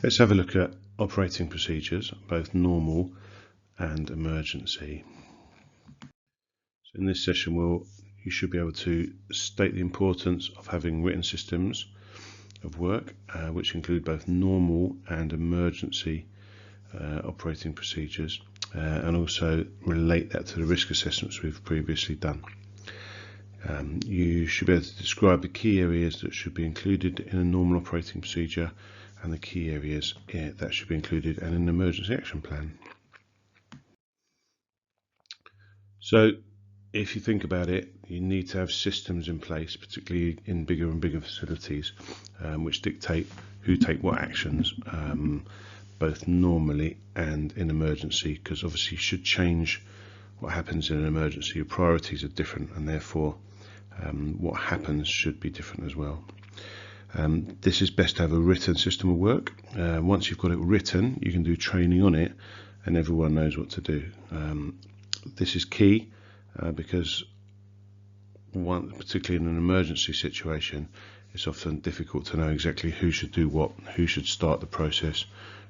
Let's have a look at operating procedures, both normal and emergency. So in this session, you should be able to state the importance of having written systems of work, which include both normal and emergency operating procedures, and also relate that to the risk assessments we've previously done. You should be able to describe the key areas that should be included in a normal operating procedure and the key areas that should be included in an emergency action plan. So if you think about it, you need to have systems in place, particularly in bigger and bigger facilities, which dictate who take what actions, both normally and in emergency, because obviously you should change what happens in an emergency. Your priorities are different, and therefore what happens should be different as well. This is best to have a written system of work. Once you've got it written, you can do training on it and everyone knows what to do. This is key because particularly in an emergency situation, it's often difficult to know exactly who should do what, who should start the process,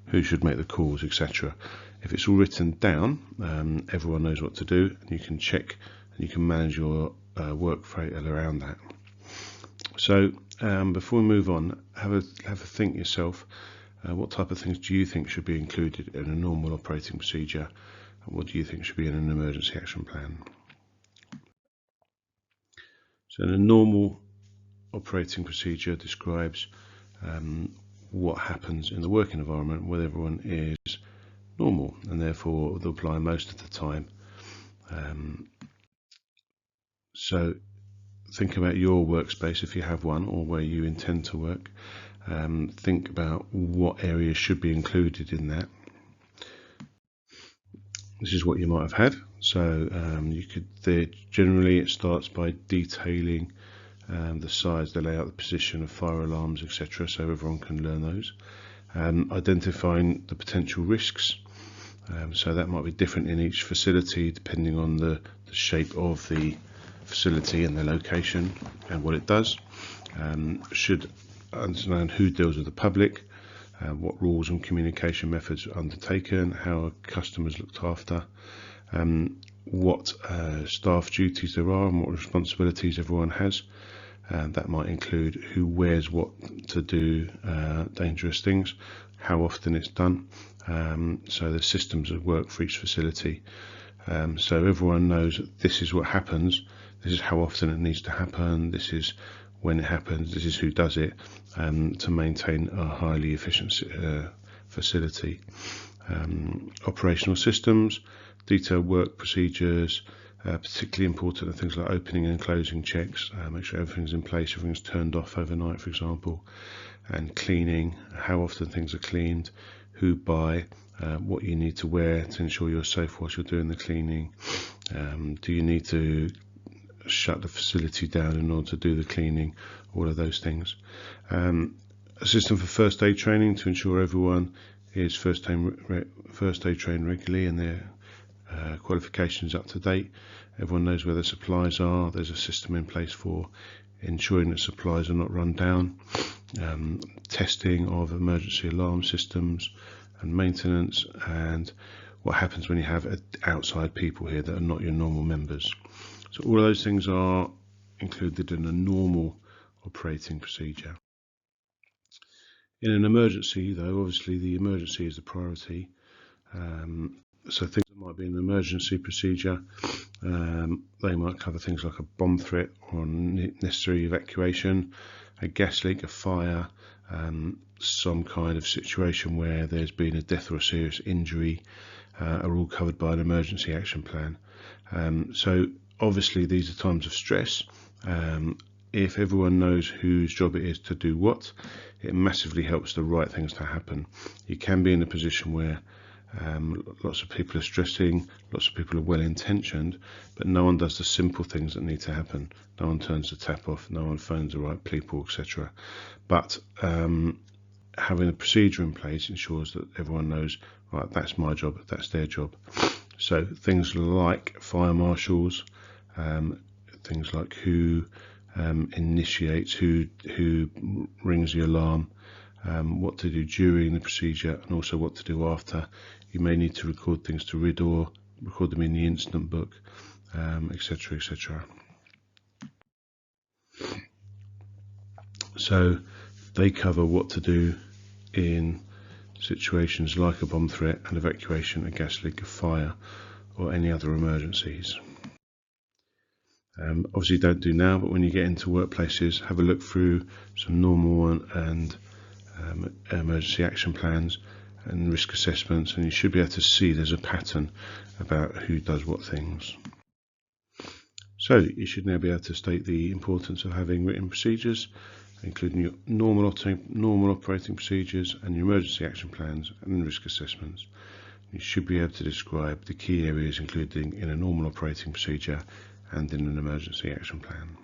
who should make the calls, etc. If it's all written down, everyone knows what to do, and you can check and you can manage your work around that. So before we move on, have a think yourself. What type of things do you think should be included in a normal operating procedure, and what do you think should be in an emergency action plan? So in a normal operating procedure describes what happens in the working environment where everyone is normal, and therefore they'll apply most of the time. So think about your workspace if you have one, or where you intend to work. Think about what areas should be included in that. This is what you might have had. So generally it starts by detailing the size, the layout, the position of fire alarms, etc., so everyone can learn those. Identifying the potential risks, so that might be different in each facility depending on the shape of the facility and the location and what it does. Should understand who deals with the public, what rules and communication methods are undertaken, how customers looked after, what staff duties there are and what responsibilities everyone has. That might include who wears what to do dangerous things, how often it's done. So the systems of work for each facility. So everyone knows that this is what happens, this is how often it needs to happen, this is when it happens, this is who does it, to maintain a highly efficient facility. Operational systems, detailed work procedures, particularly important are things like opening and closing checks, make sure everything's in place, everything's turned off overnight, for example, and cleaning, how often things are cleaned, who by, what you need to wear to ensure you're safe whilst you're doing the cleaning. Do you need to shut the facility down in order to do the cleaning? All of those things. A system for first aid training to ensure everyone is first aid trained regularly and their qualifications up to date. Everyone knows where the supplies are. There's a system in place for ensuring that supplies are not run down. Testing of emergency alarm systems and maintenance, and what happens when you have outside people here that are not your normal members. So all of those things are included in a normal operating procedure. In an emergency, though, obviously the emergency is the priority. So things that might be an emergency procedure, they might cover things like a bomb threat or necessary evacuation, a gas leak, a fire, some kind of situation where there's been a death or a serious injury, are all covered by an emergency action plan. So obviously these are times of stress. If everyone knows whose job it is to do what, it massively helps the right things to happen. You can be in a position where lots of people are stressing, lots of people are well intentioned, but no one does the simple things that need to happen. No one turns the tap off, no one phones the right people, etc. But having a procedure in place ensures that everyone knows, right, that's my job, that's their job. So things like fire marshals, things like who initiates, who rings the alarm, what to do during the procedure, and also what to do after. You may need to record things to RIDDOR, record them in the incident book, etc., etc. So they cover what to do in situations like a bomb threat, an evacuation, a gas leak, a fire, or any other emergencies. Obviously don't do now, but when you get into workplaces, have a look through some normal and emergency action plans and risk assessments, and you should be able to see there's a pattern about who does what things. So you should now be able to state the importance of having written procedures, including your normal operating procedures and your emergency action plans and risk assessments. You should be able to describe the key areas including in a normal operating procedure and in an emergency action plan.